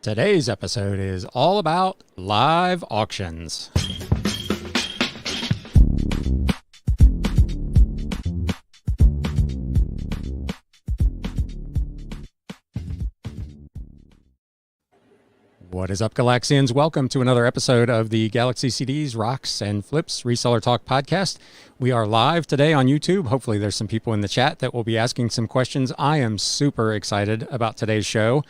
Today's episode is all about live auctions. What is up, Galaxians? Welcome to another episode of the Galaxy CDs, Rocks, and Flips Reseller Talk podcast. We are live today on YouTube. Hopefully there's some people in the chat that will be asking some questions. I am super excited about today's show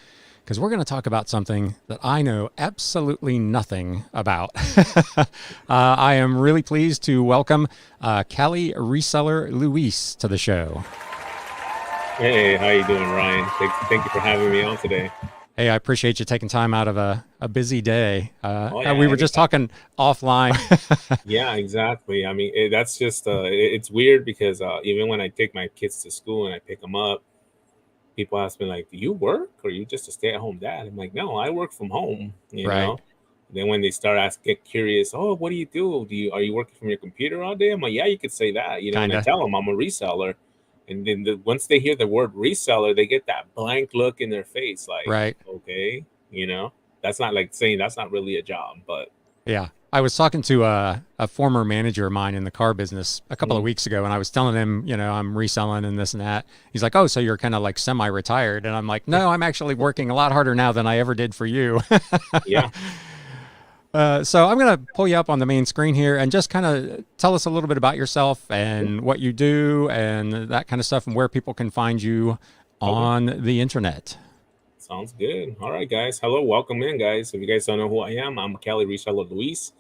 because we're going to talk about something that I know absolutely nothing about. I am really pleased to welcome Cali Reseller Luis to the show. Hey, how you doing, Ryan? Thank you for having me on today. Hey, I appreciate you taking time out of a busy day. Yeah, we were just talking offline. Yeah, exactly. I mean, that's just, it's weird because even when I take my kids to school and I pick them up, people ask me like, do you work or are you just a stay-at-home dad? I'm like, no, I work from home, you Right. know? Then when they start get curious, oh, what do you do? Are you working from your computer all day? I'm like, yeah, you could say that, you know, Kinda. And I tell them I'm a reseller. And then once they hear the word reseller, they get that blank look in their face, like, Right. okay, you know, that's not like saying that's not really a job, but Yeah. I was talking to a former manager of mine in the car business a couple of weeks ago, and I was telling him, you know, I'm reselling and this and that. He's like, oh, so you're kind of like semi-retired. And I'm like, no, I'm actually working a lot harder now than I ever did for you. yeah. So I'm going to pull you up on the main screen here and just kind of tell us a little bit about yourself and what you do and that kind of stuff and where people can find you on the internet. Sounds good. All right, guys. Hello. Welcome in, guys. If you guys don't know who I am, I'm Cali Reseller Luis.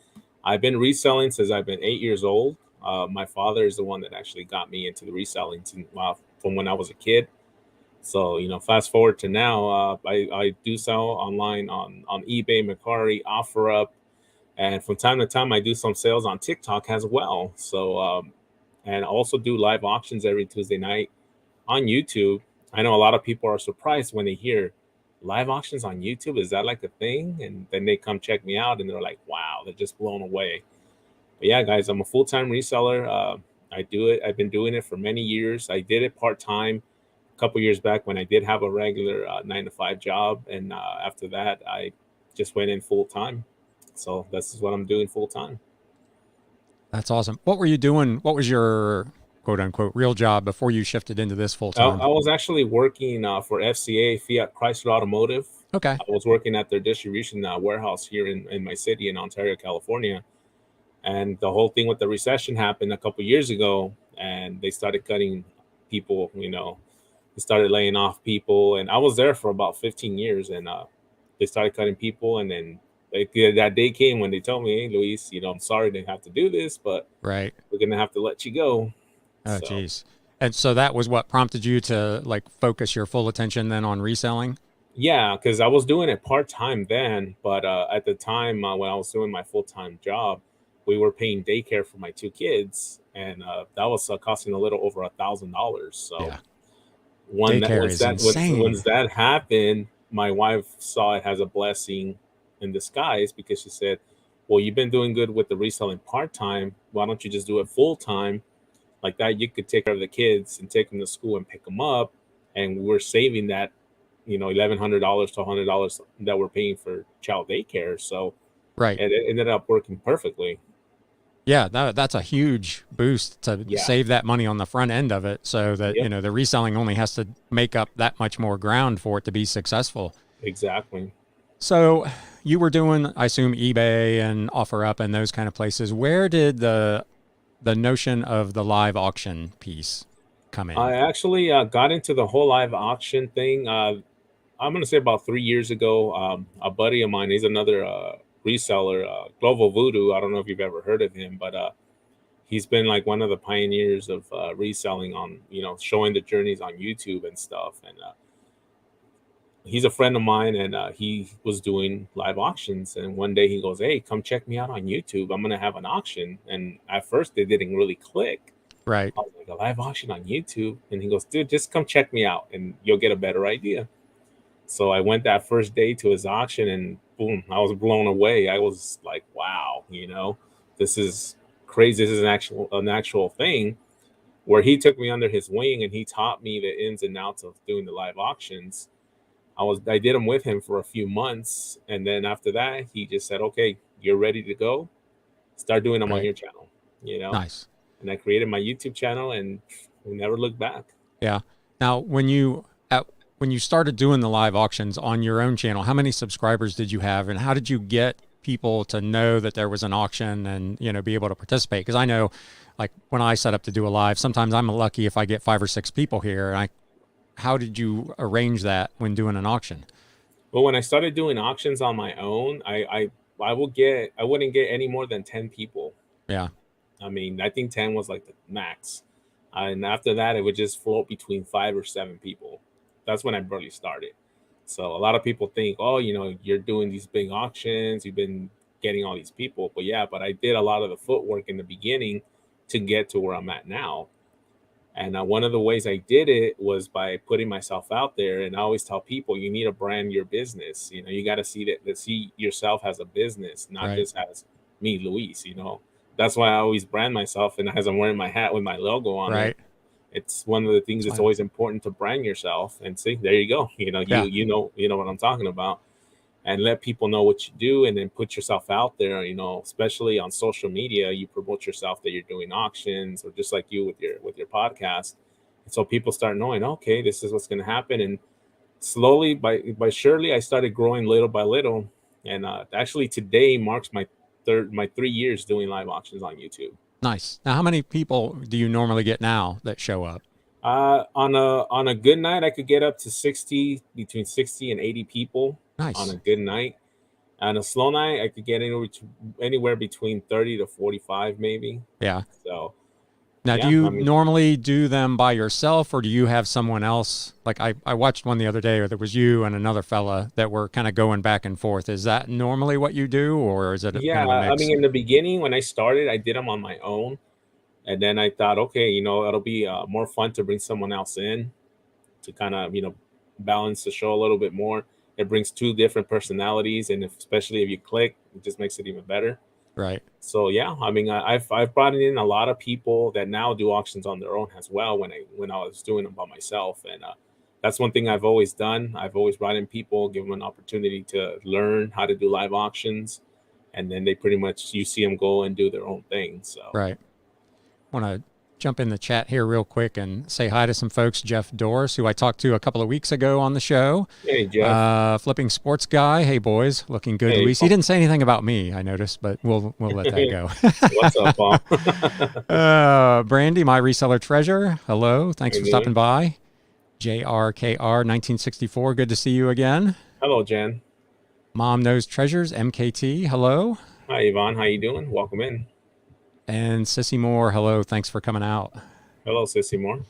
I've been reselling since I've been 8 years old. My father is the one that actually got me into the reselling from when I was a kid. So, you know, fast forward to now, I do sell online on eBay, Mercari, OfferUp. And from time to time, I do some sales on TikTok as well. So, and I also do live auctions every Tuesday night on YouTube. I know a lot of people are surprised when they hear live auctions on YouTube. Is that like a thing? And then they come check me out and they're like, wow, they're just blown away. But yeah, guys, I'm a full-time reseller. I do it. I've been doing it for many years. I did it part-time a couple years back when I did have a regular 9-to-5 job. And after that, I just went in full-time. So this is what I'm doing full time. That's awesome. What were you doing? What was your quote unquote real job before you shifted into this full time? I was actually working for FCA, Fiat Chrysler Automotive. Okay. I was working at their distribution warehouse here in my city in Ontario, California. And the whole thing with the recession happened a couple years ago, and they started cutting people, you know, they started laying off people. And I was there for about 15 years, and they started cutting people. And then that day came when they told me, hey, Luis, you know, I'm sorry to have to do this, but right, we're going to have to let you go. Oh, geez. And so that was what prompted you to like focus your full attention then on reselling? Yeah, because I was doing it part-time then, but at the time when I was doing my full-time job, we were paying daycare for my two kids, and that was costing a little over $1,000. So yeah. once that happened, my wife saw it as a blessing in disguise because she said, well, you've been doing good with the reselling part-time. Why don't you just do it full-time? Like that, you could take care of the kids and take them to school and pick them up. And we're saving that, you know, $1,100 to $100 that we're paying for child daycare. So right. And it ended up working perfectly. Yeah, that's a huge boost to save that money on the front end of it so that, you know, the reselling only has to make up that much more ground for it to be successful. Exactly. So you were doing, I assume, eBay and OfferUp and those kind of places. Where did the notion of the live auction piece come in? I actually got into the whole live auction thing. I'm going to say about 3 years ago. A buddy of mine, he's another reseller, Global Voodoo. I don't know if you've ever heard of him, but he's been like one of the pioneers of reselling on, you know, showing the journeys on YouTube and stuff. And he's a friend of mine, and he was doing live auctions. And one day he goes, hey, come check me out on YouTube. I'm going to have an auction. And at first they didn't really click. Right. I was like, a live auction on YouTube? And he goes, dude, just come check me out and you'll get a better idea. So I went that first day to his auction, and boom, I was blown away. I was like, wow, you know, this is crazy. This is an actual thing, where he took me under his wing and he taught me the ins and outs of doing the live auctions. I did them with him for a few months, and then after that, he just said, "Okay, you're ready to go. Start doing them on Right. your channel." You know, Nice. and I created my YouTube channel, and we never looked back. Yeah. Now, when you started doing the live auctions on your own channel, how many subscribers did you have, and how did you get people to know that there was an auction and be able to participate? Because I know, like when I set up to do a live, sometimes I'm lucky if I get 5 or 6 people here. And how did you arrange that when doing an auction? But when I started doing auctions on my own, I wouldn't get any more than 10 people. Yeah. I mean, I think 10 was like the max. And after that, it would just float between 5 or 7 people. That's when I barely started. So a lot of people think, oh, you're doing these big auctions, you've been getting all these people. But yeah, but I did a lot of the footwork in the beginning to get to where I'm at now. And one of the ways I did it was by putting myself out there. And I always tell people, you need to brand your business. You got to see yourself as a business, not Right. just as me, Luis. That's why I always brand myself. And as I'm wearing my hat with my logo on it, Right. it's one of the things that's always important to brand yourself. And see, there you go. Yeah. You know what I'm talking about, and let people know what you do, and then put yourself out there. Especially on social media, you promote yourself that you're doing auctions, or just like you with your podcast. And so people start knowing, okay, this is what's going to happen. And slowly by surely, I started growing little by little. And actually today marks my 3 years doing live auctions on YouTube. Nice. Now, how many people do you normally get now that show up? On a good night, I could get up to 60, between 60 and 80 people on a Nice. good night. On a slow night, I could get anywhere between 30 to 45, maybe. Yeah. So, Now, do yeah, I you mean, normally do them by yourself, or do you have someone else? Like I watched one the other day where there was you and another fella that were kind of going back and forth. Is that normally what you do, or is it kind yeah, of a I mean, mix? in the beginning when I started, I did them on my own. And then I thought, okay, it'll be more fun to bring someone else in to kind of, balance the show a little bit more. It brings two different personalities. And especially if you click, it just makes it even better. Right. So yeah, I mean, I've brought in a lot of people that now do auctions on their own as well. When I was doing them by myself, and that's one thing I've always done. I've always brought in people, give them an opportunity to learn how to do live auctions, and then they pretty much you see them go and do their own thing. So Right. Want to jump in the chat here real quick and say hi to some folks. Jeff Doris, who I talked to a couple of weeks ago on the show. hey Jeff, Flipping sports guy. Hey boys, looking good. hey Luis. He didn't say anything about me, I noticed, but we'll let that go. what's up, Paul? Brandy, my reseller treasure. Hello. Thanks How for you stopping doing? by. JRKR 1964. Good to see you again. Hello, Jen. Mom Knows Treasures. MKT. Hello. Hi, Yvonne. How you doing? Welcome in. And Sissy Moore. Hello. Thanks for coming out. Hello, Sissy Moore.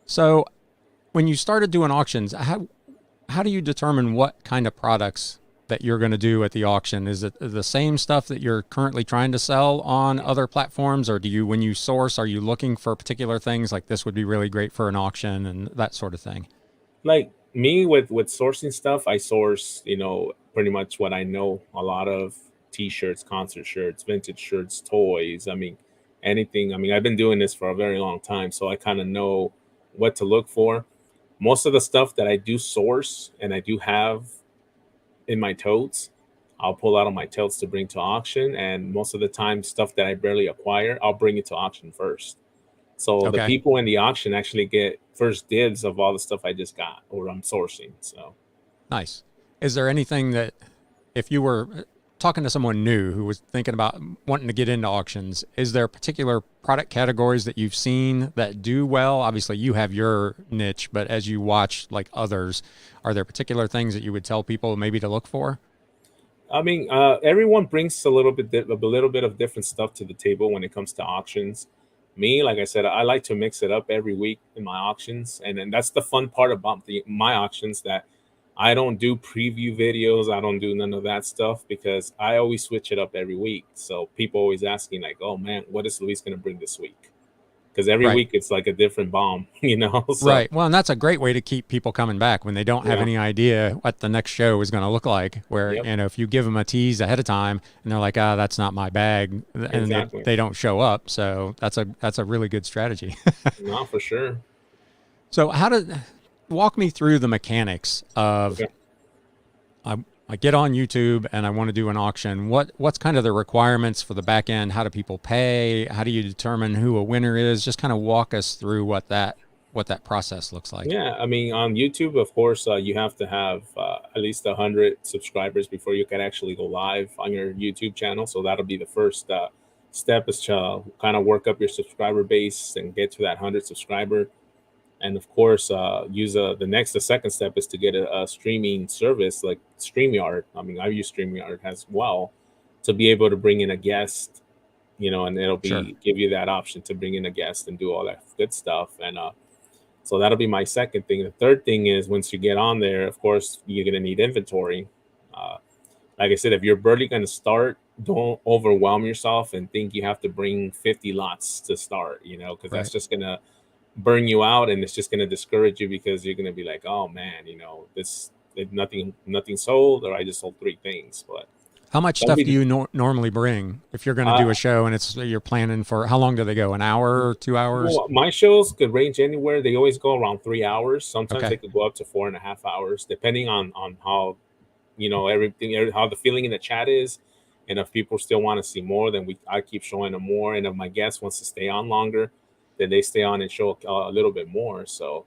So, when you started doing auctions, how do you determine what kind of products that you're going to do at the auction? Is it the same stuff that you're currently trying to sell on other platforms, or when you source, are you looking for particular things like this would be really great for an auction and that sort of thing? Like me with sourcing stuff, I source, pretty much what I know. A lot of t-shirts, concert shirts, vintage shirts, toys. I mean, anything. I mean, I've been doing this for a very long time, so I kind of know what to look for. Most of the stuff that I do source and I do have in my totes, I'll pull out of my totes to bring to auction. And most of the time, stuff that I barely acquire, I'll bring it to auction first. So the Okay. people in the auction actually get first dibs of all the stuff I just got or I'm sourcing. So Nice. Is there anything that, if you were talking to someone new who was thinking about wanting to get into auctions, is there particular product categories that you've seen that do well? Obviously, you have your niche, but as you watch like others, are there particular things that you would tell people maybe to look for? I mean, everyone brings a little bit of different stuff to the table when it comes to auctions. Me, like I said, I like to mix it up every week in my auctions, and then that's the fun part about my auctions, that I don't do preview videos. I don't do none of that stuff because I always switch it up every week. So people always asking like, "Oh man, what is Luis going to bring this week?" Because every Right. week it's like a different bomb, So Right. Well, and that's a great way to keep people coming back when they don't have yeah, any idea what the next show is going to look like. Where, yep, if you give them a tease ahead of time and they're like, "Ah, that's not my bag," and exactly. they don't show up. So that's a really good strategy. No, for sure. So walk me through the mechanics of Okay. I, I get on YouTube and I want to do an auction. What's kind of the requirements for the back end? How do people pay? How do you determine who a winner is? Just kind of walk us through what that process looks like. Yeah, I mean, on YouTube, of course, you have to have at least 100 subscribers before you can actually go live on your YouTube channel. So that'll be the first step, is to kind of work up your subscriber base and get to that 100 subscriber. And of course, the second step is to get a streaming service like StreamYard. I mean, I use StreamYard as well to be able to bring in a guest, and it'll Sure. be give you that option to bring in a guest and do all that good stuff. And so that'll be my second thing. The third thing is, once you get on there, of course, you're going to need inventory. Uh, like I said, if you're barely going to start, don't overwhelm yourself and think you have to bring 50 lots to start, because that's Right. just going to burn you out, and it's just going to discourage you, because you're going to be like, oh man, this nothing sold, or I just sold three things. But How much that'll stuff be do you normally bring if you're going to do a show and you're planning for how long do they go? An hour or 2 hours? well, my shows could range anywhere. They always go around 3 hours. Sometimes they Okay. could go up to 4.5 hours, depending on how how the feeling in the chat is. And if people still want to see more, then I keep showing them more. And if my guest wants to stay on longer, then they stay on and show a little bit more. So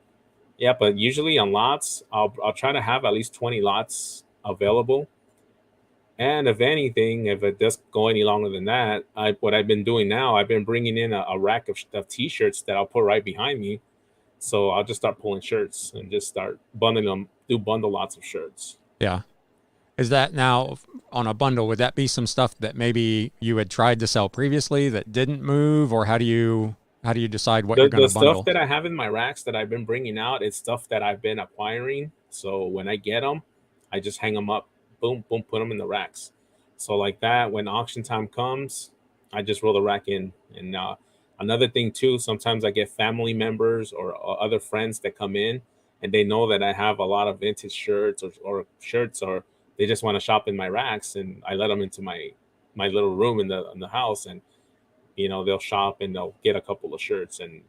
yeah, but usually on lots, I'll try to have at least 20 lots available. And if anything, if it does go any longer than that, what I've been doing now, I've been bringing in a rack of t-shirts that I'll put right behind me. So I'll just start pulling shirts and just start bundling them, do bundle lots of shirts. Yeah. Is that now on a bundle? Would that be some stuff that maybe you had tried to sell previously that didn't move, or how do you decide what you're going The to stuff bundle? that I have in my racks that I've been bringing out, it's stuff that I've been acquiring. So when I get them, I just hang them up, boom, boom, put them in the racks. So like that, when auction time comes, I just roll the rack in. And another thing too, sometimes I get family members or other friends that come in, and they know that I have a lot of vintage shirts or shirts, or they just want to shop in my racks, and I let them into my little room in the house, and they'll shop and they'll get a couple of shirts, and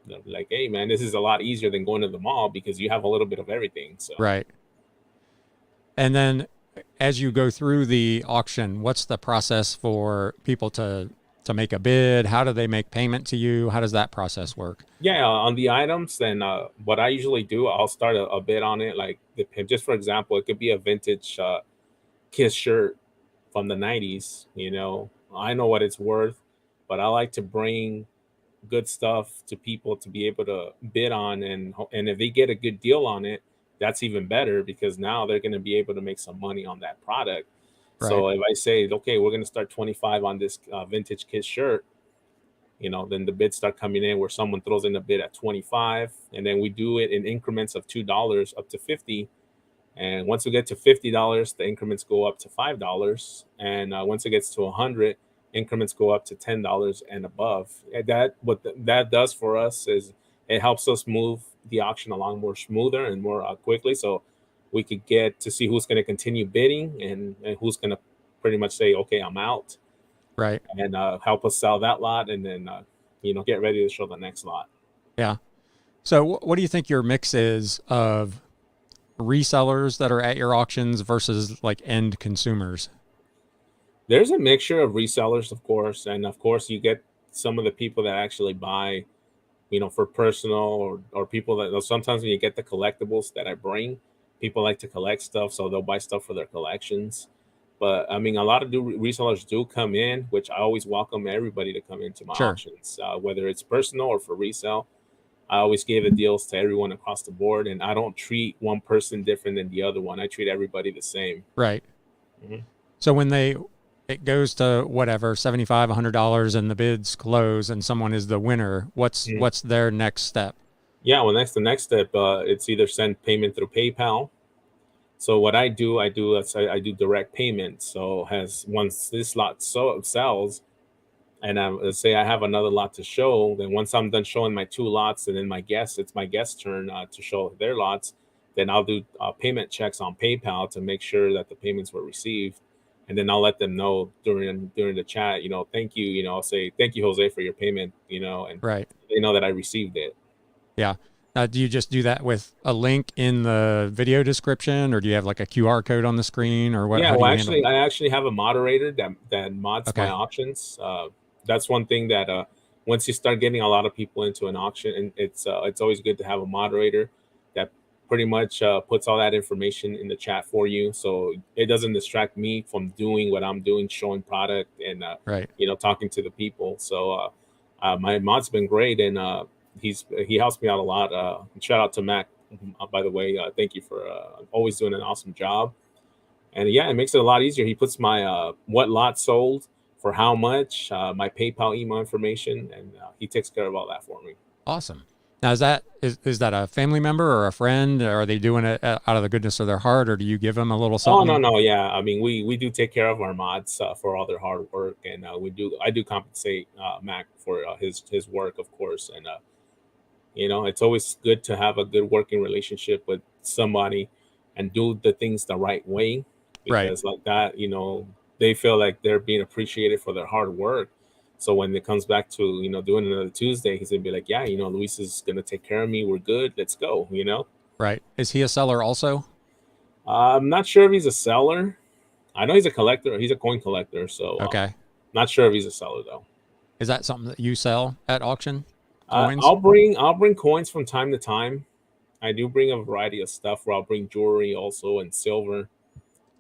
they'll be like, hey man, this is a lot easier than going to the mall because you have a little bit of everything. So Right. And then as you go through the auction, what's the process for people to make a bid? How do they make payment to you? How does that process work? yeah, on the items, then what I usually do, I'll start a bid on it. Like, just for example, it could be a vintage Kiss shirt from the 90s. I know what it's worth, but I like to bring good stuff to people to be able to bid on, and if they get a good deal on it, that's even better, because now they're going to be able to make some money on that product. Right. So if I say, okay, we're going to start 25 on this vintage Kiss shirt, then the bids start coming in, where someone throws in a bid at 25, and then we do it in increments of $2 up to 50. And once we get to $50, the increments go up to $5. And once it gets to 100, increments go up to $10 and above. And that does for us is it helps us move the auction along more smoother and more quickly. So we could get to see who's going to continue bidding, and who's going to pretty much say, okay, I'm out, Right. and help us sell that lot, and then get ready to show the next lot. Yeah. So what do you think your mix is of resellers that are at your auctions versus like end consumers? There's a mixture of resellers, of course, and of course you get some of the people that actually buy, for personal, or people that sometimes when you get the collectibles that I bring, people like to collect stuff, so they'll buy stuff for their collections. But I mean, a lot of resellers do come in, which I always welcome everybody to come into my Sure. auctions, whether it's personal or for resale. I always gave the deals to everyone across the board, and I don't treat one person different than the other one. I treat everybody the same. Right. Mhm. So when it goes to whatever, 75, $100 and the bids close and someone is the winner, Mhm. what's their next step? Yeah, well, the next step, it's either send payment through PayPal. So what I do direct payment. So has once this lot sells, and let's say I have another lot to show, then once I'm done showing my two lots, and then it's my guest's turn to show their lots, then I'll do payment checks on PayPal to make sure that the payments were received, and then I'll let them know during the chat, thank you, I'll say thank you, Jose, for your payment, and Right. they know that I received it. Yeah. Do you just do that with a link in the video description, or do you have like a QR code on the screen, or what? Yeah, How do well, you handle it? I actually have a moderator that mods my Okay. auctions. That's one thing that once you start getting a lot of people into an auction, and it's always good to have a moderator that pretty much puts all that information in the chat for you, so it doesn't distract me from doing what I'm doing, showing product and Right. talking to the people. So my mod's been great, and he helps me out a lot. Shout out to Mac, by the way. Thank you for always doing an awesome job. And yeah, it makes it a lot easier. He puts my what lot sold for how much, my PayPal email information, and he takes care of all that for me. Awesome. Now, is that a family member or a friend? Or are they doing it out of the goodness of their heart, or do you give them a little Oh no, something? no, yeah. I mean, we do take care of our mods for all their hard work, and I do compensate Mac for his work, of course. And it's always good to have a good working relationship with somebody and do the things the right way, Right. because like that, they feel like they're being appreciated for their hard work. So when it comes back to, doing another Tuesday, he's gonna be like, yeah, Luis is gonna take care of me. We're good. Let's go. Right. Is he a seller also? I'm not sure if he's a seller. I know he's a collector. He's a coin collector. So Okay. not sure if he's a seller though. Is that something that you sell at auction? Coins? I'll bring coins from time to time. I do bring a variety of stuff where I'll bring jewelry also and silver.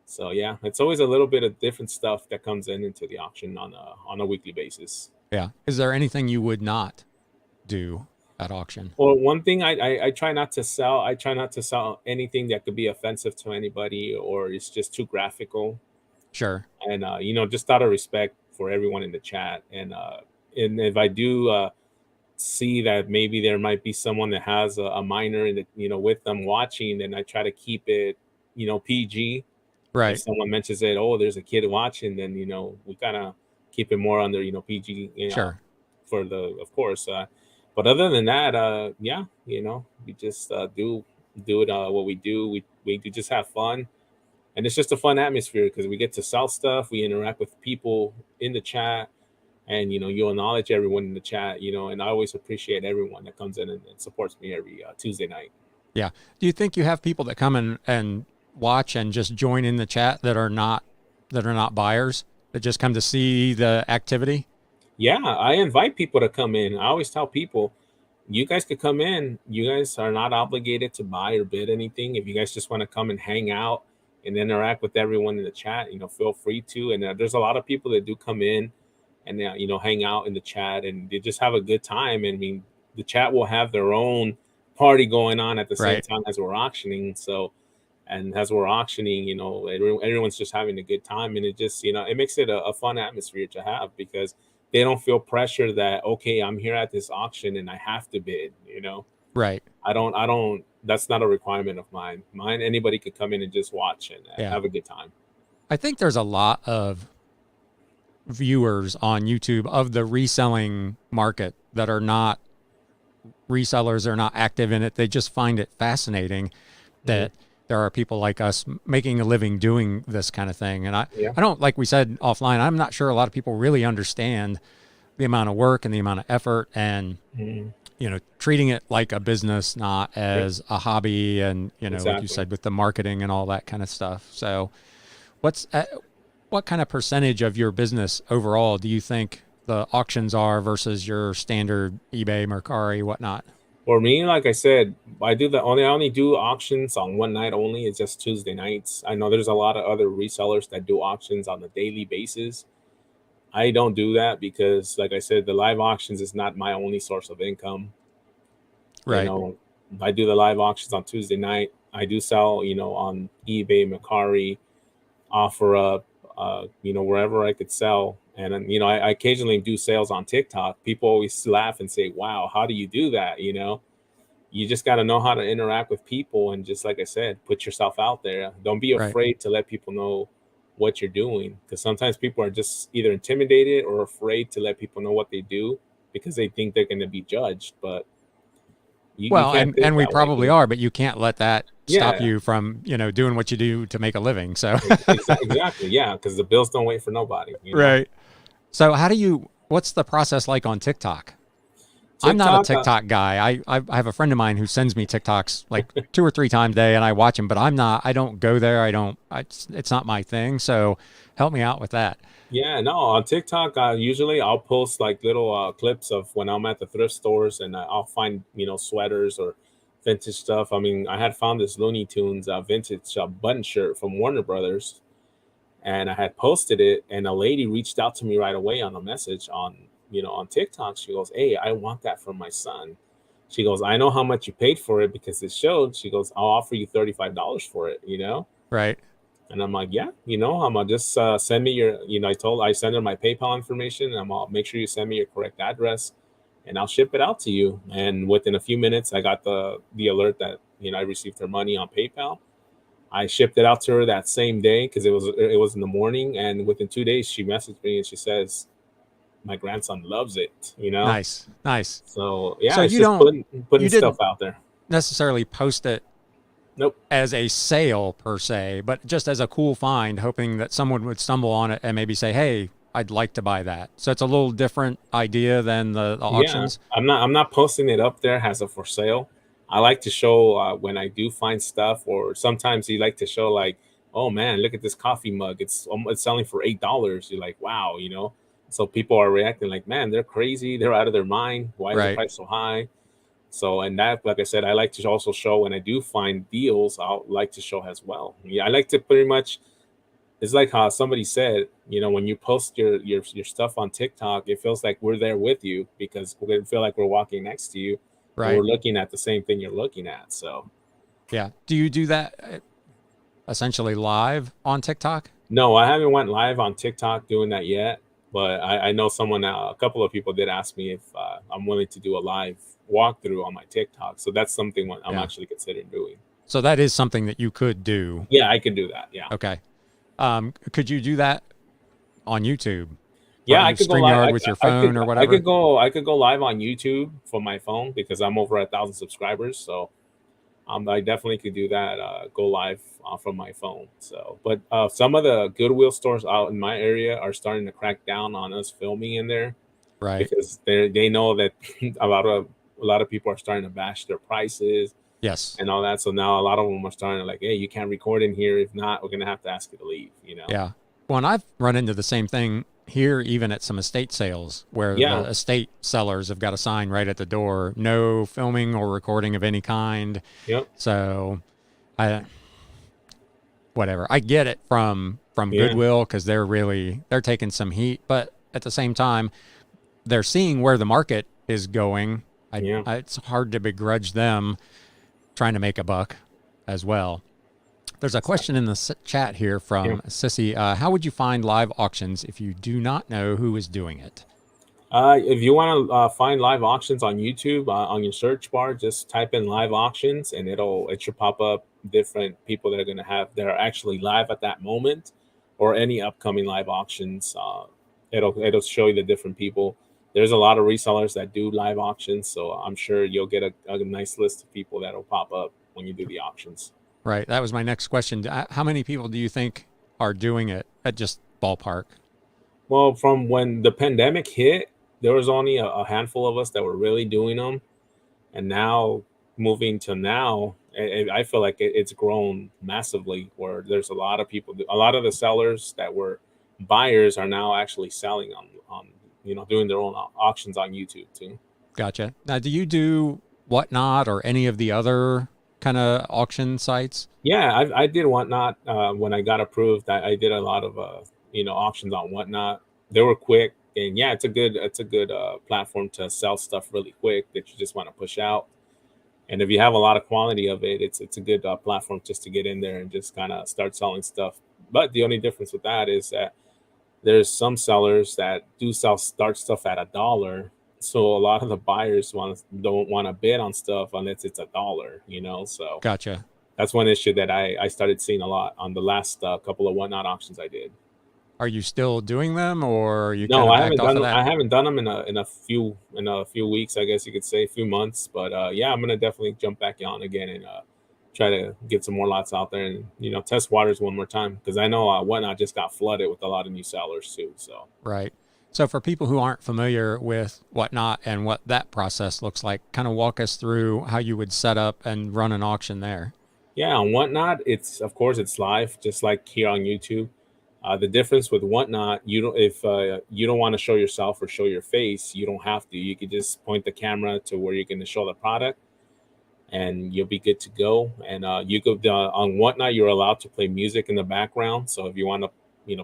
So yeah, it's always a little bit of different stuff that comes into the auction on a weekly basis. Yeah. Is there anything you would not do at auction? Well, one thing I try not to sell. I try not to sell anything that could be offensive to anybody or it's just too graphical. Sure. And just out of respect for everyone in the chat. And if I do see that maybe there might be someone that has a minor in the, with them watching, then I try to keep it PG. If Right. someone mentions it, oh, there's a kid watching, then we kind of keep it more under PG, Sure. for the of course. But other than that, yeah, we just do it what we do. We do just have fun, and it's just a fun atmosphere because we get to sell stuff, we interact with people in the chat, and you acknowledge everyone in the chat, and I always appreciate everyone that comes in and supports me every Tuesday night. Yeah. Do you think you have people that come in and watch and just join in the chat that are not buyers, that just come to see the activity? Yeah, I invite people to come in. I always tell people, you guys could come in. You guys are not obligated to buy or bid anything. If you guys just want to come and hang out and interact with everyone in the chat, feel free to. And there's a lot of people that do come in and hang out in the chat and they just have a good time. And I mean, the chat will have their own party going on at the same Right. time as we're auctioning. So, and as we're auctioning, everyone's just having a good time, and it just it makes it a fun atmosphere to have because they don't feel pressure that, okay, I'm here at this auction and I have to bid. Right. I don't. That's not a requirement of mine. Anybody could come in and just watch and Yeah. have a good time. I think there's a lot of viewers on YouTube of the reselling market that are not resellers, are not active in it. They just find it fascinating that there are people like us making a living doing this kind of thing. And Yeah. I don't, like we said offline, I'm not sure a lot of people really understand the amount of work and the amount of effort and, Mhm. treating it like a business, not as a hobby. And, like you Exactly. said, with the marketing and all that kind of stuff. So what kind of percentage of your business overall do you think the auctions are versus your standard eBay, Mercari, whatnot? For me, like I said, I only do auctions on one night only. It's just Tuesday nights. I know there's a lot of other resellers that do auctions on a daily basis. I don't do that because, like I said, the live auctions is not my only source of income. You Right. know, I do the live auctions on Tuesday night. I do sell, on eBay, Mercari, OfferUp, wherever I could sell. And then, I occasionally do sales on TikTok. People always laugh and say, "Wow, how do you do that?" You just got to know how to interact with people, and just like I said, put yourself out there. Don't be Right. afraid to let people know what you're doing, because sometimes people are just either intimidated or afraid to let people know what they do because they think they're going to be judged. But you Well, can't and think we that way. probably are, but you can't let that stop Yeah, you from, doing what you do to make a living. So, exactly. Yeah, because the bills don't wait for nobody. right. So what's the process like on TikTok? I'm not a TikTok. TikTok guy. I have a friend of mine who sends me TikToks like 2 or 3 times a day, and I watch them. But I'm not. I don't go there. I don't. It's not my thing. So help me out with that. Yeah, no, on TikTok, usually I'll post like little clips of when I'm at the thrift stores, and I'll find sweaters or vintage stuff. I mean, I had found this Looney Tunes vintage button shirt from Warner Brothers, and I had posted it, and a lady reached out to me right away on a message on on TikTok. She goes, "Hey, I want that for my son." She goes, "I know how much you paid for it because it showed." She goes, "I'll offer you $35 for it." Right. And I'm like, yeah, I'm gonna just send me your, I send her my PayPal information, and I'm gonna make sure you send me your correct address, and I'll ship it out to you. And within a few minutes, I got the alert that I received her money on PayPal. I shipped it out to her that same day because it was in the morning, and within 2 days, she messaged me and she says, "My grandson loves it." Nice. Nice. So So yeah, it's you just don't. putting You stuff didn't out there. necessarily post it Nope. as a sale per se, but just as a cool find, hoping that someone would stumble on it and maybe say, "Hey, I'd like to buy that." So it's a little different idea than the Yeah, auctions. I'm not posting it up there as a for sale. I like to show when I do find stuff, or sometimes you like to show like, oh man, look at this coffee mug. It's selling for $8. You're like, wow. So people are reacting like, man, they're crazy. They're out of their mind. Why is the Right. price so high? So, and that, like I said, I like to also show when I do find deals. I'll like to show as well. Yeah, I like to pretty much, it's like how somebody said, when you post your stuff on TikTok, it feels like we're there with you because we feel like we're walking next to you and we're Right. looking at the same thing you're looking at. So Yeah. Do you do that essentially live on TikTok? no, I haven't went live on TikTok doing that yet, but I know someone, a couple of people did ask me if I'm willing to do a live walkthrough on my TikTok. So that's something what I'm Yeah. actually considering doing. So that is something that you could do. Yeah, I can do that. Yeah. Okay. Could you do that on YouTube or Yeah, I could go live. StreamYard with your phone or whatever? I could go live on YouTube from my phone because I'm over 1,000 subscribers. So I definitely could do that. Go live from my phone. So, but some of the Goodwill stores out in my area are starting to crack down on us filming in there Right. because they know that a lot of people are starting to bash their prices Yes. and all that. So now a lot of them are starting to like, hey, you can't record in here. If not, we're gonna have to ask you to leave. Yeah. Well, and I've run into the same thing here, even at some estate sales where the Yeah. estate sellers have got a sign right at the door, no filming or recording of any kind. Yep. So I, whatever, I get it from Yeah. Goodwill because they're taking some heat, but at the same time, they're seeing where the market is going. Yeah. It's hard to begrudge them trying to make a buck as well. There's a question in the chat here Yeah. from Sissy. How would you find live auctions if you do not know who is doing it? If you want to find live auctions on YouTube, on your search bar, just type in live auctions, and it should pop up different people that are actually live at that moment, or any upcoming live auctions. It'll show you the different people. There's a lot of resellers that do live auctions, so I'm sure you'll get a nice list of people that'll pop up when you do the auctions. Right. That was my next question. How many people do you think are doing it at just ballpark? Well, from when the pandemic hit, there was only a handful of us that were really doing them. And now, moving to now, I feel like it's grown massively where there's a lot of people, a lot of the sellers that were buyers are now actually selling on doing their own auctions on YouTube too. Gotcha. Now, do you do Whatnot or any of the other kind of auction sites? Yeah, I did Whatnot when I got approved. I did a lot of auctions on Whatnot. They were quick, and yeah, it's a good platform to sell stuff really quick that you just want to push out. And if you have a lot of quantity of it, it's a good platform just to get in there and just kind of start selling stuff. But the only difference with that is that there's some sellers that do start stuff at $1. So a lot of the buyers don't want to bid on stuff unless it's $1. So Gotcha. that's one issue that I started seeing a lot on the last couple of Whatnot auctions I did. Are you still doing them or you kind No, of I backed haven't off of done that? I haven't done them in a few weeks, I guess you could say, a few months. But yeah, I'm gonna definitely jump back on again and try to get some more lots out there and test waters one more time because I know Whatnot just got flooded with a lot of new sellers too. So Right. So for people who aren't familiar with Whatnot and what that process looks like, kind of walk us through how you would set up and run an auction there. Yeah, on Whatnot, it's of course it's live, just like here on YouTube. The difference with Whatnot, you don't if you don't want to show yourself or show your face, you don't have to. You could just point the camera to where you're going to show the product, and you'll be good to go. And you could on Whatnot, you're allowed to play music in the background. So if you want to,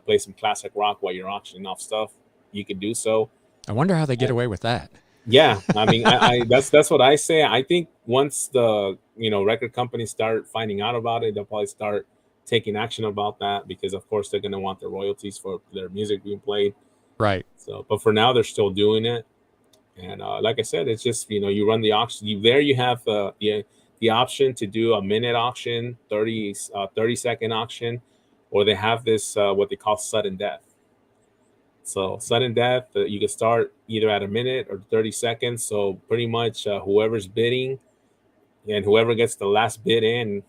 play some classic rock while you're auctioning off stuff, you could do so. I wonder how they get And away with that. yeah, I mean, I that's what I say. I think once the record companies start finding out about it, they'll probably start taking action about that because, of course, they're going to want their royalties for their music being played. Right. So, but for now, they're still doing it. And like I said, it's just you run the auction. You have the option to do a minute auction, 30-second auction, or they have this what they call sudden death. So sudden death, you can start either at a minute or 30 seconds. So pretty much whoever's bidding and whoever gets the last bid in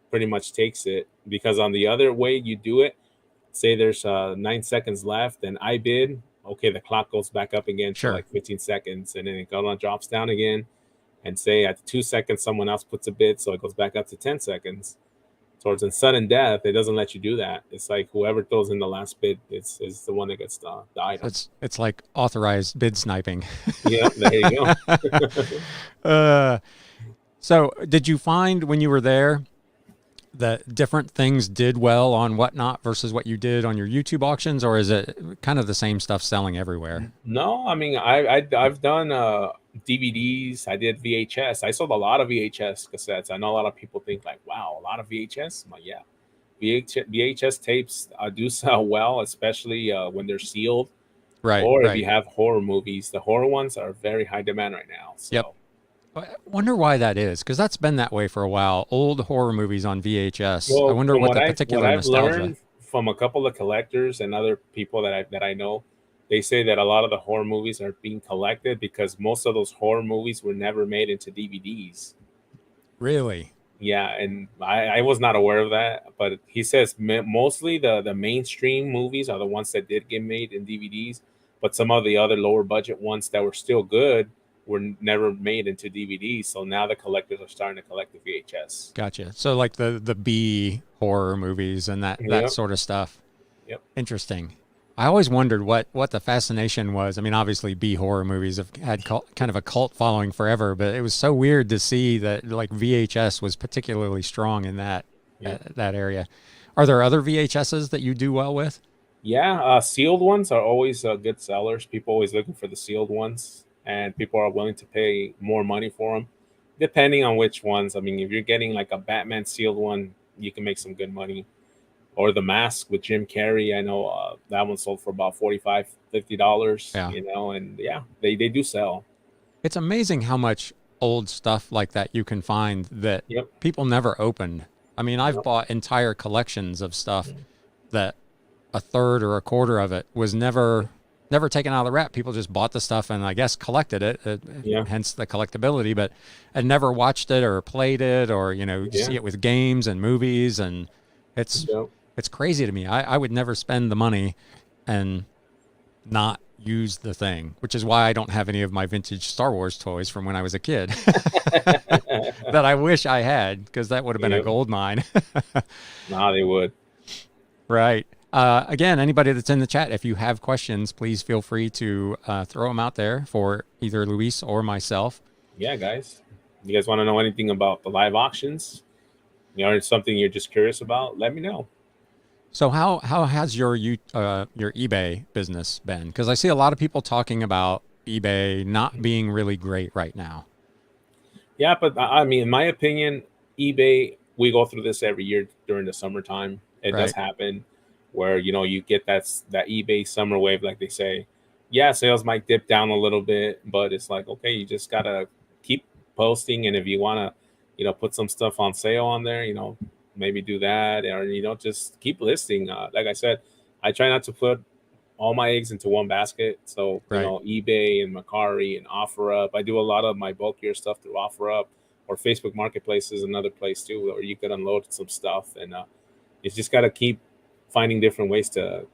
pretty much takes it. Because on the other way you do it, say there's 9 seconds left and I bid, okay, the clock goes back up again to Sure. like 15 seconds and then it drops down again. And say at 2 seconds, someone else puts a bid, so it goes back up to 10 seconds. Towards in sudden death, it doesn't let you do that. It's like whoever throws in the last bid is the one that gets the So item. it's like authorized bid sniping. Yeah, there you go. uh, so did you find when you were there that different things did well on Whatnot versus what you did on your YouTube auctions, or is it kind of the same stuff selling everywhere? No, I mean I've done DVDs. I did VHS. I sold a lot of VHS cassettes. I know a lot of people think like, wow, a lot of VHS. I'm like, yeah, VHS tapes do sell well, especially when they're sealed. Right, Or if right. you have horror movies, the horror ones are very high demand right now. Yep. So I wonder why that is, because that's been that way for a while. Old horror movies on VHS. I well, wonder from what what the particular I've nostalgia. learned from a couple of collectors and other people that I know, they say that a lot of the horror movies are being collected because most of those horror movies were never made into DVDs. Really? Yeah, and I was not aware of that, but he says mostly the mainstream movies are the ones that did get made in DVDs, but some of the other lower budget ones that were still good were never made into DVDs. So now the collectors are starting to collect the VHS. Gotcha. So like the B horror movies and that Yep, sort of stuff. yep, Interesting. I always wondered what the fascination was. I mean, obviously, B horror movies have had kind of a cult following forever, but it was so weird to see that like VHS was particularly strong in yep. that area. Are there other VHSs that you do well with? Yeah, sealed ones are always good sellers. People always looking for the sealed ones, and people are willing to pay more money for them, depending on which ones. I mean, if you're getting like a Batman sealed one, you can make some good money. Or the Mask with Jim Carrey, I know that one sold for about 45, $50. Yeah. And yeah, they do sell. It's amazing how much old stuff like that you can find that Yep. people never opened. I mean, I've Yep. bought entire collections of stuff that a third or a quarter of it was never taken out of the wrap. People just bought the stuff and I guess collected it, Yeah. hence the collectability, but and never watched it or played it or you Yeah. see it with games and movies, and it's Yep. it's crazy to me. I would never spend the money and not use the thing, which is why I don't have any of my vintage Star Wars toys from when I was a kid that I wish I had, because that would have been a Yep. gold mine. Nah, they would. Right. Again, anybody that's in the chat, if you have questions, please feel free to throw them out there for either Luis or myself. Yeah, guys. You guys want to know anything about the live auctions? Or something you're just curious about? Let me know. So how has your eBay business been? Because I see a lot of people talking about eBay not being really great right now. Yeah, but I mean, in my opinion, eBay, we go through this every year during the summertime. It does Right. happen where you get that eBay summer wave, like they say. Yeah, sales might dip down a little bit, but it's like, okay, you just gotta keep posting, and if you wanna, put some stuff on sale on there, maybe do that, or just keep listing. Like I said, I try not to put all my eggs into one basket. So, Right. eBay and Macari and OfferUp. I do a lot of my bulkier stuff through OfferUp, or Facebook Marketplace is another place too, where you could unload some stuff. And you just got to keep finding different ways to,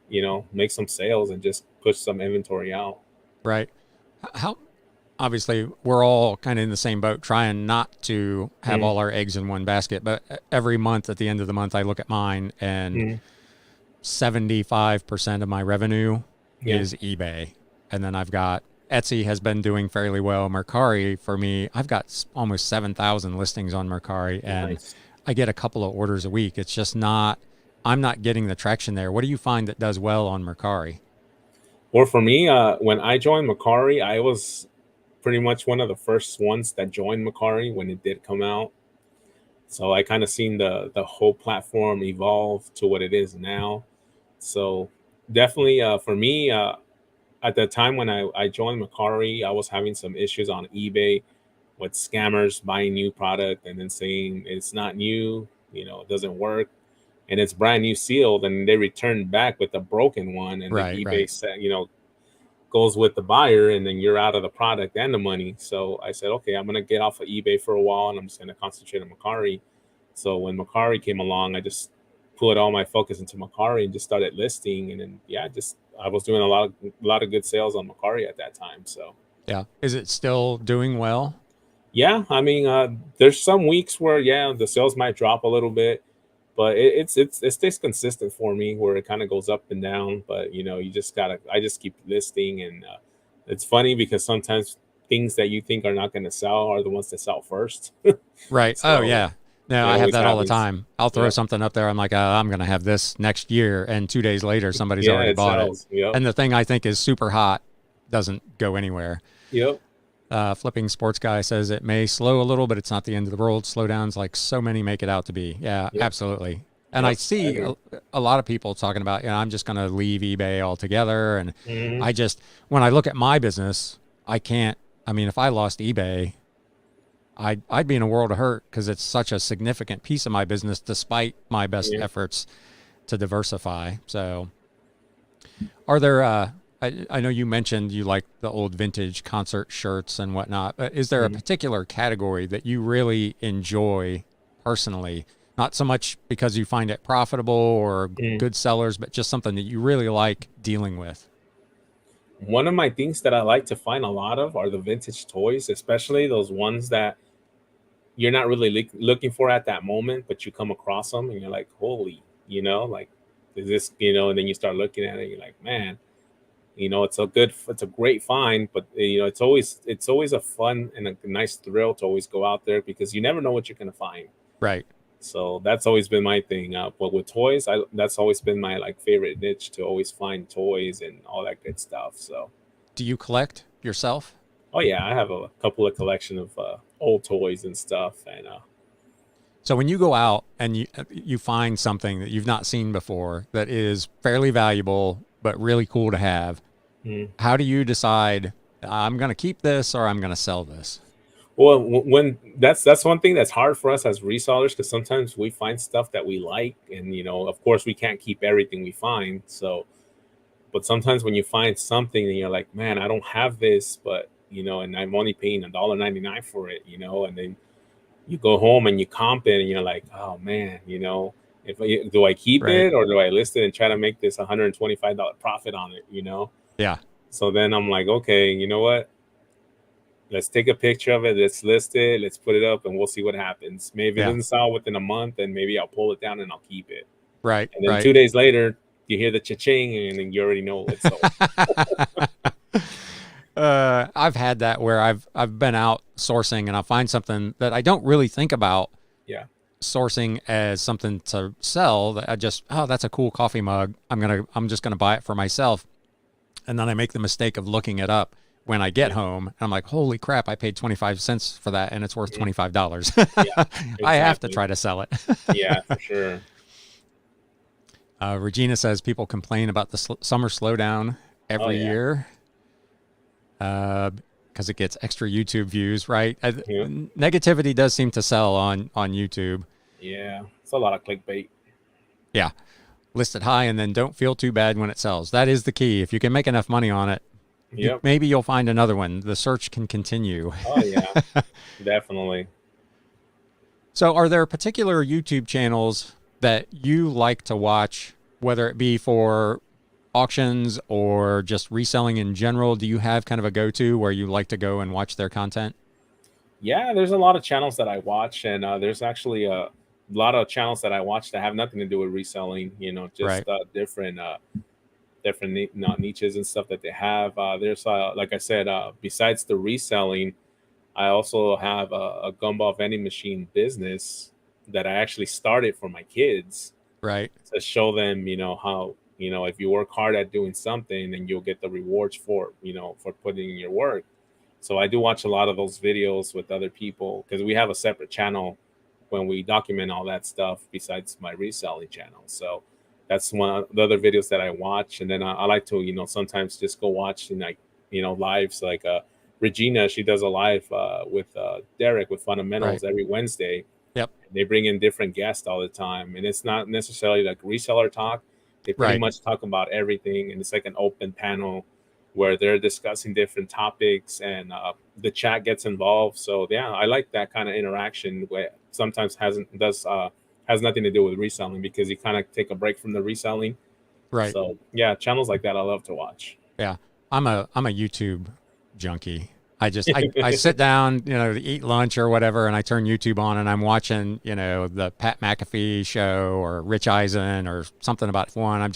make some sales and just push some inventory out. Right. How obviously we're all kind of in the same boat, trying not to have Mm, all our eggs in one basket. But every month, at the end of the month, I look at mine, and mm, 75% of my revenue yeah, is eBay. And then I've got Etsy has been doing fairly well. Mercari for me, I've got almost 7,000 listings on Mercari, and nice. I get a couple of orders a week. It's just not, I'm not getting the traction there. What do you find that does well on Mercari? Or for me, when I joined Macari, I was pretty much one of the first ones that joined Macari when it did come out. So I kind of seen the whole platform evolve to what it is now. So definitely, for me, at the time when I joined Macari, I was having some issues on eBay with scammers buying new product and then saying it's not new, it doesn't work, and it's brand new sealed, and they return back with a broken one, and then Right, eBay right. said, goes with the buyer, and then you're out of the product and the money. So I said, okay, I'm gonna get off of eBay for a while, and I'm just gonna concentrate on Macari. So when Macari came along, I just put all my focus into Macari and just started listing, and then just I was doing a lot of good sales on Macari at that time. So Yeah. Is it still doing well? yeah, I mean, there's some weeks where the sales might drop a little bit, but it stays consistent for me where it kind of goes up and down. But you just gotta I just keep listing, and it's funny because sometimes things that you think are not going to sell are the ones that sell first. Right. Oh, So yeah. No, it I have always that all the happens. time. I'll throw Yep. something up there. I'm like, I'm going to have this next year. And 2 days later, somebody's Yeah, already it bought it. sells. Yep. And the thing I think is super hot doesn't go anywhere. Yep. Flipping Sports Guy says it may slow a little, but it's not the end of the world. Slowdowns like so many make it out to be. Yeah, Yep. absolutely. And I Yep. I see agree. a lot of people talking about, I'm just going to leave eBay altogether. And Hmm. I just, when I look at my business, I can't, I mean, if I lost eBay, I'd be in a world of hurt because it's such a significant piece of my business, despite my best Yeah. efforts to diversify. So, are there? I know you mentioned you like the old vintage concert shirts and whatnot, but is there a Mhm. particular category that you really enjoy personally? Not so much because you find it profitable or Mm. good sellers, but just something that you really like dealing with. One of my things that I like to find a lot of are the vintage toys, especially those ones that you're not really looking for at that moment, but you come across them and you're like, holy, like, is this, and then you start looking at it, and you're like, man, it's a great find, but it's always a fun and a nice thrill to always go out there because you never know what you're gonna find. Right. So that's always been my thing. But with toys, that's always been my like favorite niche to always find toys and all that good stuff. So Do you collect yourself? oh yeah, I have a couple of collection of old toys and stuff, and So when you go out and you find something that you've not seen before that is fairly valuable but really cool to have, mm. how do you decide I'm going to keep this or I'm going to sell this? Well, when that's one thing that's hard for us as resellers because sometimes we find stuff that we like, and of course, we can't keep everything we find. So, but sometimes when you find something and you're like, man, I don't have this, but and I'm only paying $1.99 for it, and then you go home and you comp it, and you're like, oh man, if do I keep Right. it or do I list it and try to make this $125 profit on it, Yeah. So then I'm like, okay, you know what? Let's take a picture of it. Let's list it. Let's put it up, and we'll see what happens. Maybe it Yeah. doesn't sell within a month, and maybe I'll pull it down and I'll keep it. Right. And then Right. 2 days later, you hear the cha-ching, and then you already know it's sold. I've had that where I've been out sourcing and I find something that I don't really think about Yeah. sourcing as something to sell. That I just, oh, that's a cool coffee mug. I'm just gonna buy it for myself. And then I make the mistake of looking it up when I get Yeah. home. And I'm like, holy crap, I paid 25 cents for that and it's worth Mhm. $25. Yeah. I have to Exactly. try to sell it. Yeah, for sure. Regina says people complain about the summer slowdown Oh every yeah. year because it gets extra YouTube views, right? Yeah. Negativity does seem to sell on YouTube. Yeah. It's a lot of clickbait. Yeah. List it high and then don't feel too bad when it sells. That is the key. If you can make enough money on it, Yep. maybe you'll find another one. The search can continue. Oh yeah. Definitely. So, are there particular YouTube channels that you like to watch whether it be for auctions or just reselling in general? Do you have kind of a go-to where you like to go and watch their content? Yeah, there's a lot of channels that I watch, and there's actually a lot of channels that I watch that have nothing to do with reselling. Right. Just different niches and stuff that they have. There's like I said, besides the reselling, I also have a gumball vending machine business that I actually started for my kids Right. to show them, how, if you work hard at doing something, then you'll get the rewards for putting in your work. So I do watch a lot of those videos with other people because we have a separate channel when we document all that stuff besides my reselling channel. So that's one of the other videos that I watch. And then I like to, sometimes just go watch like, lives like Regina, she does a live with Derek with Right. Fundamentals every Wednesday. Yep. They bring in different guests all the time, and it's not necessarily like reseller talk. They pretty Right. much talk about everything, and it's like an open panel where they're discussing different topics, and the chat gets involved. So yeah, I like that kind of interaction. Where sometimes has nothing to do with reselling because you kind of take a break from the reselling. Right. So yeah, channels like that I love to watch. Yeah. I'm a YouTube junkie. I sit down, to eat lunch or whatever, and I turn YouTube on and I'm watching, the Pat McAfee show or Rich Eisen or something about one.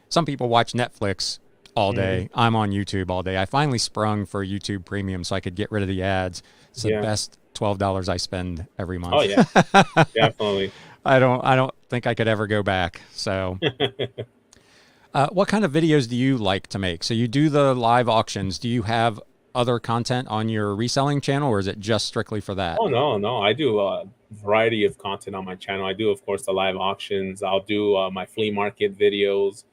Some people watch Netflix all Mhm. day. I'm on YouTube all day. I finally sprung for YouTube Premium so I could get rid of the ads. It's the Yeah. best $12 I spend every Oh month. yeah, definitely. I don't think I could ever go back. So, what kind of videos do you like to make? So you do the live auctions. Do you have other content on your reselling channel, or is it just strictly for that? Oh no, no, I do a variety of content on my channel. I do, of course, the live auctions. I'll do my flea market videos,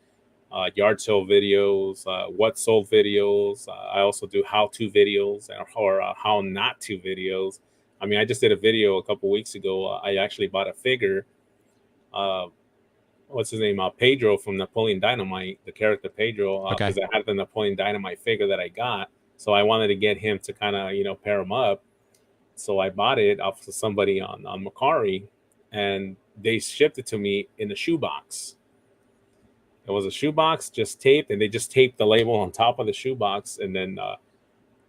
yard sale videos, what sold videos. I also do how-to videos or how not to videos. I mean, I just did a video a couple weeks ago. I actually bought a figure. Uh, what's his name? Pedro from Napoleon Dynamite, the character Pedro, Okay. because I had the Napoleon Dynamite figure that I got. So I wanted to get him to kind of, pair him up. So I bought it off of somebody on Macari, and they shipped it to me in a shoebox. It was a shoebox just taped, and they just taped the label on top of the shoebox. And then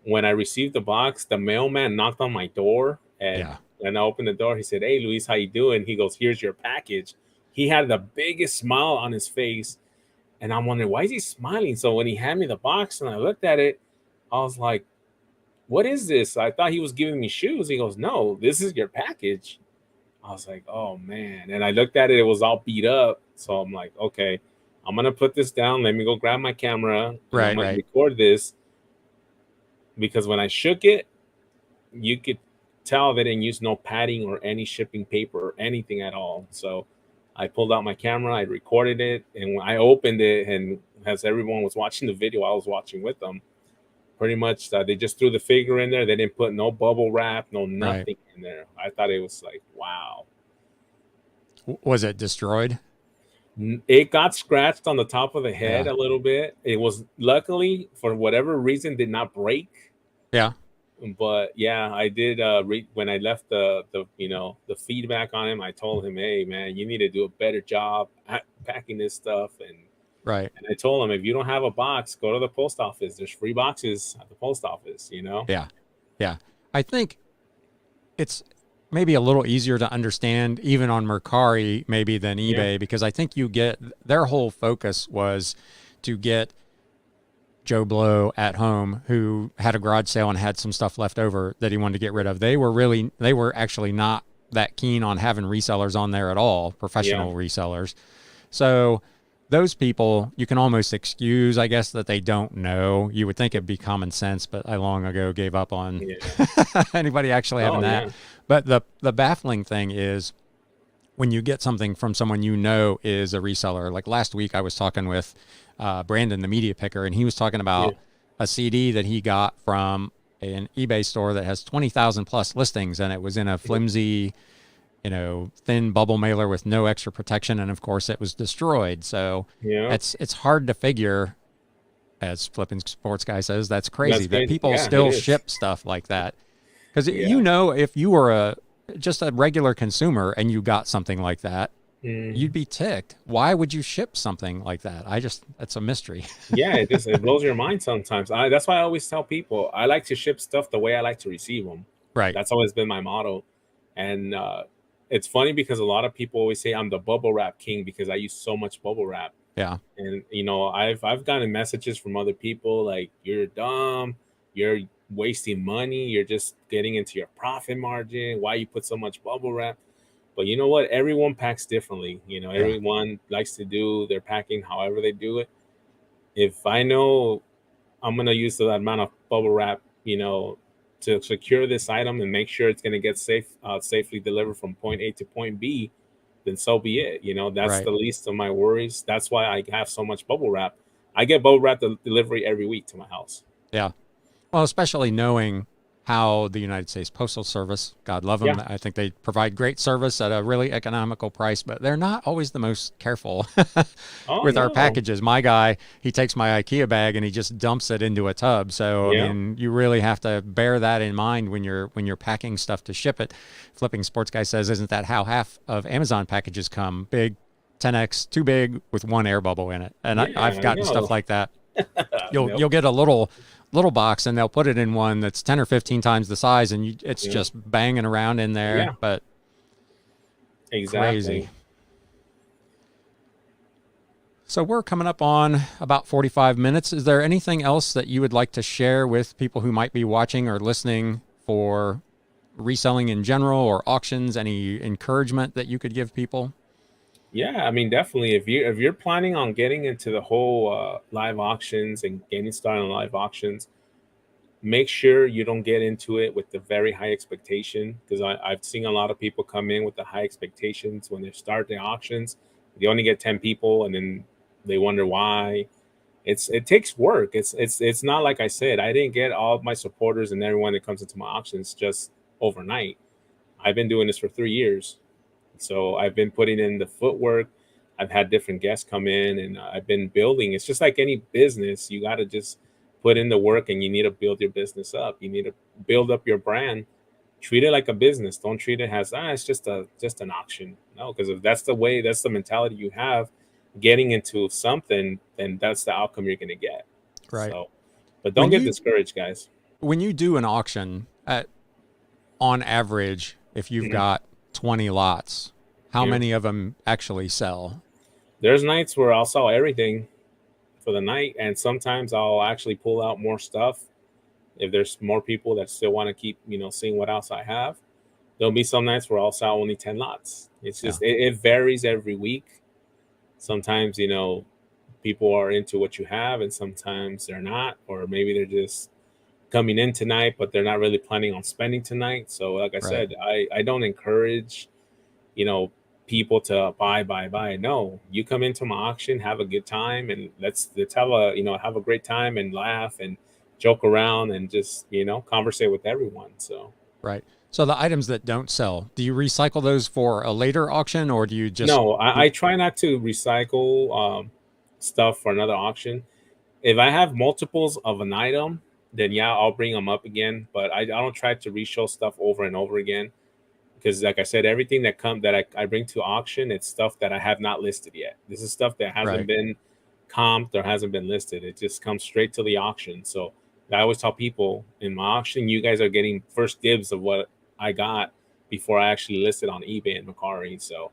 when I received the box, the mailman knocked on my door, and Yeah. when I opened the door, he said, "Hey, Luis, how you doing?" He goes, "Here's your package." He had the biggest smile on his face, and I'm wondering why is he smiling. So when he handed me the box and I looked at it, I was like, "What is this?" I thought he was giving me shoes. He goes, "No, this is your package." I was like, "Oh man!" And I looked at it; it was all beat up. So I'm like, "Okay, I'm gonna put this down. Let me go grab my camera, and I'm Right. gonna Right. record this because when I shook it, you could tell they didn't use no padding or any shipping paper or anything at all." So I pulled out my camera, I recorded it, and when I opened it, and as everyone was watching the video, I was watching with them. Pretty much, they just threw the figure in there. They didn't put no bubble wrap, no Right. nothing in there. I thought it was like, wow. Was it destroyed? It got scratched on the top of the head Yeah. a little bit. It was luckily, for whatever reason, did not break. Yeah. But yeah, I did. When I left the feedback on him, I told him, "Hey man, you need to do a better job at packing this stuff." Right. And I told him, if you don't have a box, go to the post office. There's free boxes at the post office. Yeah. Yeah. I think it's maybe a little easier to understand even on Mercari maybe than Yeah, eBay because I think you get their whole focus was to get Joe Blow at home who had a garage sale and had some stuff left over that he wanted to get rid of. They were actually not that keen on having resellers on there at all, yeah, professional resellers. So those people you can almost excuse, I guess, that they don't know. You would think it'd be common sense, but I long ago gave up on yeah. anybody actually having Oh that. yeah, But the baffling thing is when you get something from someone is a reseller. Like last week, I was talking with Brandon, the media picker, and he was talking yeah. about a CD that he got from an eBay store that has 20,000 plus listings, and it was in a flimsy, thin bubble mailer with no extra protection, and of course, it was destroyed. So Yeah. it's hard to figure, as Flipping Sports Guy says, that's That's crazy that great. people Yeah, it still is. ship stuff like that. Because Yeah. if you were just a regular consumer and you got something like that, Mm, you'd be ticked. Why would you ship something like that? That's a mystery. yeah, it blows your mind sometimes. That's why I always tell people I like to ship stuff the way I like to receive them. Right. That's always been my motto. And it's funny because a lot of people always say I'm the bubble wrap king because I use so much bubble wrap. Yeah. And I've gotten messages from other people like you're dumb, you're wasting money, you're just getting into your profit margin. Why you put so much bubble wrap? But you know what? Everyone packs differently. Yeah. Everyone likes to do their packing however they do it. If I know I'm gonna use that amount of bubble wrap, to secure this item and make sure it's gonna get safely delivered from point A to point B, then so be it. That's Right. the least of my worries. That's why I have so much bubble wrap. I get bubble wrap delivery every week to my house. Yeah. Well, especially knowing how the United States Postal Service, God love Yeah. them, I think they provide great service at a really economical price, but they're not always the most careful Oh with our no. packages. My guy, he takes my IKEA bag and he just dumps it into a tub. So, I Yeah. mean, you really have to bear that in mind when you're packing stuff to ship it. Flipping Sports Guy says, isn't that how half of Amazon packages come? Big, 10x, too big with one air bubble in it. And I've Yeah. gotten stuff No. like that. You'll Nope. you'll get a little box and they'll put it in one that's 10 or 15 times the size and it's Yeah. just banging around in there, Yeah. but crazy. Exactly. So we're coming up on about 45 minutes. Is there anything else that you would like to share with people who might be watching or listening for reselling in general or auctions? Any encouragement that you could give people? Yeah, I mean, definitely. If you're planning on getting into the whole live auctions and getting started on live auctions, make sure you don't get into it with the very high expectation because I've seen a lot of people come in with the high expectations when they start the auctions. They only get 10 people and then they wonder why. It takes work. It's not like I said, I didn't get all of my supporters and everyone that comes into my auctions just overnight. I've been doing this for 3 years. So I've been putting in the footwork. I've had different guests come in and I've been building. It's just like any business. You got to just put in the work and you need to build your business up. You need to build up your brand. Treat it like a business. Don't treat it as it's just an auction. No, because if that's the mentality you have getting into something, then that's the outcome you're going to get. Right. So, but don't When get you discouraged, guys. when you do an auction on average, if you've Mhm. got 20 lots, how Yeah. many of them actually sell? There's nights where I'll sell everything for the night, and sometimes I'll actually pull out more stuff if there's more people that still want to keep seeing what else I have. There'll be some nights where I'll sell only 10 lots. It's Yeah. just it varies every week. Sometimes people are into what you have and sometimes they're not, or maybe they're just coming in tonight but they're not really planning on spending tonight. So like I Right. said, I don't encourage you know people to buy. No, you come into my auction, have a good time, and let's have a great time and laugh and joke around and just conversate with everyone. So Right. So the items that don't sell, do you recycle those for a later auction or do you just no, do, I try not to recycle stuff for another auction. If I have multiples of an item, then yeah, I'll bring them up again, but I don't try to reshow stuff over and over again because like I said, everything that I bring to auction, it's stuff that I have not listed yet. This is stuff that hasn't right. been comped or hasn't been listed. It just comes straight to the auction. So I always tell people in my auction, you guys are getting first dibs of what I got before I actually list it on eBay and Macari. So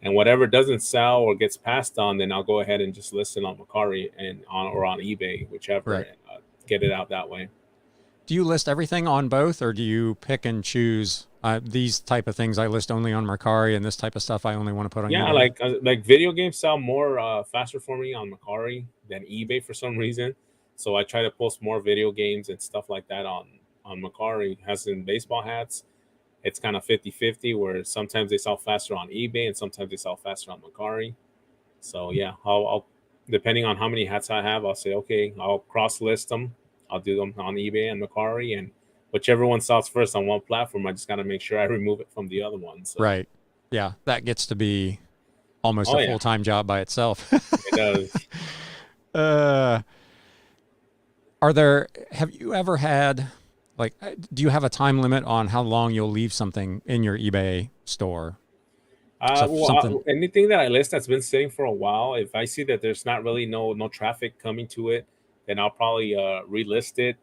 and whatever doesn't sell or gets passed on, then I'll go ahead and just list it on Macari and on eBay, whichever, Right. and get it out that way. Do you list everything on both or do you pick and choose these type of things I list only on Mercari and this type of stuff I only want to put on Yeah, eBay? like video games sell more faster for me on Macari than eBay for some reason. So I try to post more video games and stuff like that on Macari. Has in baseball hats, it's kind of 50-50 where sometimes they sell faster on eBay and sometimes they sell faster on Macari. So yeah, I'll depending on how many hats I have, I'll say okay, I'll cross list them. I'll do them on eBay and Macari, and whichever one sells first on one platform, I just got to make sure I remove it from the other one. So Right. Yeah. That gets to be almost oh a yeah, full-time job by itself. it does. uh, have you ever had, do you have a time limit on how long you'll leave something in your eBay store? So something, Anything that I list that's been sitting for a while, if I see that there's not really no traffic coming to it, then I'll probably relist it,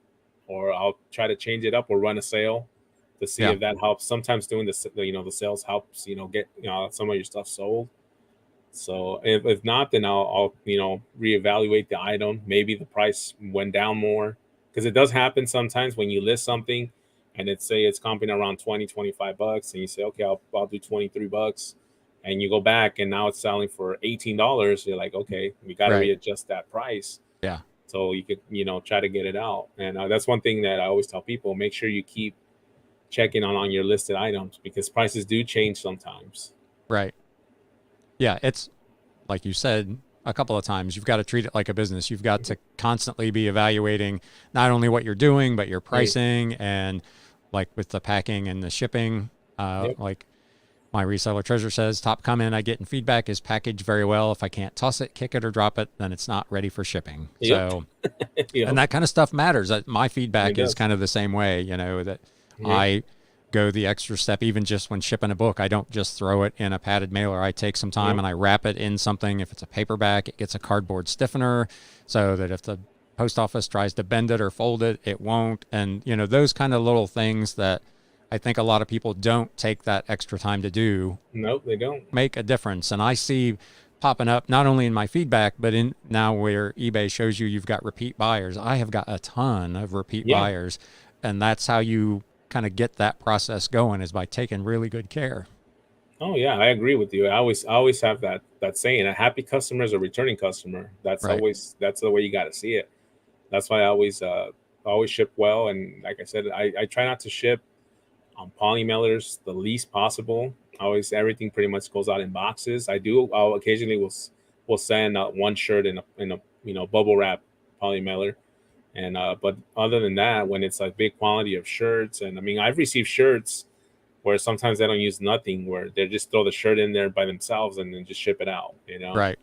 or I'll try to change it up or run a sale to see yeah, if that helps. Sometimes doing the sales helps get some of your stuff sold. So if not, then I'll reevaluate the item. Maybe the price went down more, because it does happen sometimes when you list something and it's comping around 20-25 bucks, and you say, okay, I'll do $23, and you go back and now it's selling for $18. You're like, okay, we got to right. readjust that price Yeah, so you could try to get it out. And that's one thing that I always tell people: make sure you keep checking on your listed items, because prices do change sometimes. right. Yeah, it's like you said a couple of times, you've got to treat it like a business. You've got to constantly be evaluating not only what you're doing, but your Right. pricing, and like with the packing and the shipping. Yep. Like my reseller treasure says, top comment I get in feedback is packaged very well. If I can't toss it, kick it, or drop it, then it's not ready for shipping. Yep. So, and Yep. that kind of stuff matters. My It feedback is does. kind of the same way, that Yeah. I go the extra step, even just when shipping a book. I don't just throw it in a padded mailer. I take some time Yep. and I wrap it in something. If it's a paperback, it gets a cardboard stiffener so that if the post office tries to bend it or fold it, it won't. And, those kind of little things that I think a lot of people don't take that extra time to do Nope, they don't. make a difference. And I see popping up not only in my feedback, but in now where eBay shows you've got repeat buyers. I have got a ton of repeat Yeah. buyers, and that's how you kind of get that process going, is by taking really good care. Oh yeah, I agree with you. I always have that saying: a happy customer is a returning customer. Right. That's the way you got to see it. That's why I always ship well. And like I said, I try not to ship on poly mailers the least possible. Always, everything pretty much goes out in boxes. I'll occasionally will send one shirt in a bubble wrap poly mailer. And but other than that, when it's a big quantity of shirts, and I mean, I've received shirts where sometimes they don't use nothing, where they just throw the shirt in there by themselves and then just ship it out. Right.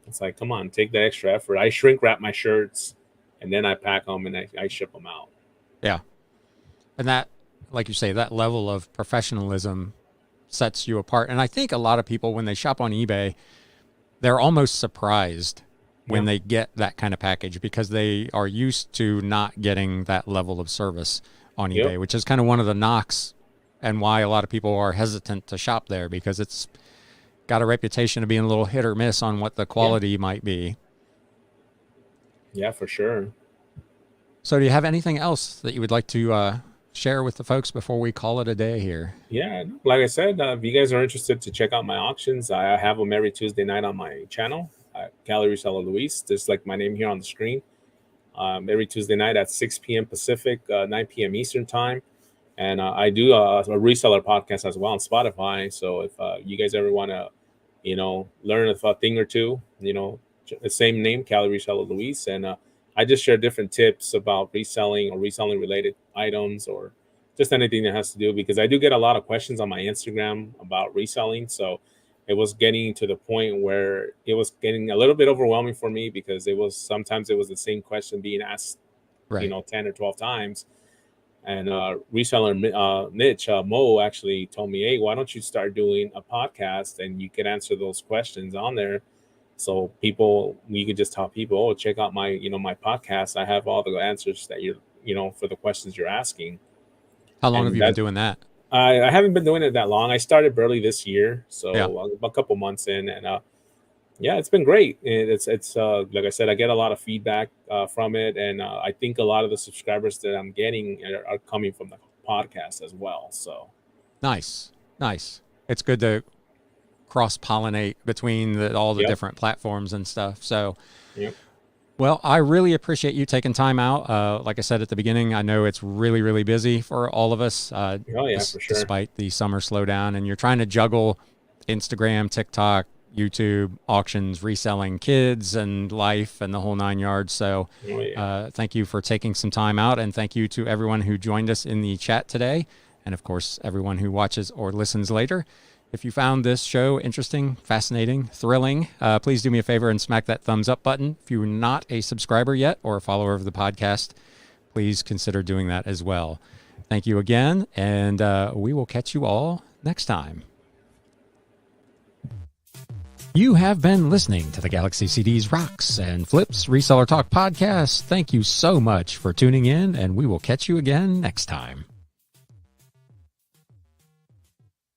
It's like, come on, take that extra effort. I shrink wrap my shirts, and then I pack them and I ship them out. Yeah. And that, like you say, that level of professionalism sets you apart. And I think a lot of people, when they shop on eBay, they're almost surprised when Yeah. they get that kind of package, because they are used to not getting that level of service on Yep. eBay, which is kind of one of the knocks and why a lot of people are hesitant to shop there, because it's got a reputation of being a little hit or miss on what the Yeah. quality might be. Yeah, for sure. So do you have anything else that you would like to share with the folks before we call it a day here? Yeah, like I said, if you guys are interested to check out my auctions, I have them every Tuesday night on my channel, Cali Reseller Luis. Just like my name here on the screen. Every Tuesday night at 6 p.m. Pacific, 9 p.m. Eastern time. And I do a reseller podcast as well on Spotify. So if you guys ever want to, learn a thing or two, the same name, Cali Reseller Luis. And I just share different tips about reselling or reselling related items, or just anything that has to do, because I do get a lot of questions on my Instagram about reselling. So it was getting to the point where it was getting a little bit overwhelming for me, because sometimes it was the same question being asked, Right. 10 or 12 times. And reseller Mitch Mo actually told me, hey, why don't you start doing a podcast, and you could answer those questions on there. So you could just tell people, oh, check out my podcast. I have all the answers that for the questions you're asking. How long have And you been that doing that? I haven't been doing it that long. I started barely this year, Yeah. so a couple months in, and yeah, it's been great. And it's like I said, I get a lot of feedback from it, and I think a lot of the subscribers that I'm getting are coming from the podcast as well. So Nice. Nice. It's good to cross pollinate between all the yep, different platforms and stuff. So, yep, well, I really appreciate you taking time out. Like I said at the beginning, I know it's really, really busy for all of us, oh yeah, for sure. despite the summer slowdown, and you're trying to juggle Instagram, TikTok, YouTube, auctions, reselling, kids, and life, and the whole 9 yards. So, Oh yeah, thank you for taking some time out, and thank you to everyone who joined us in the chat today, and of course, everyone who watches or listens later. If you found this show interesting, fascinating, thrilling, please do me a favor and smack that thumbs up button. If you're not a subscriber yet or a follower of the podcast, please consider doing that as well. Thank you again, and we will catch you all next time. You have been listening to the Galaxy CDs Rocks and Flips Reseller Talk podcast. Thank you so much for tuning in, and we will catch you again next time.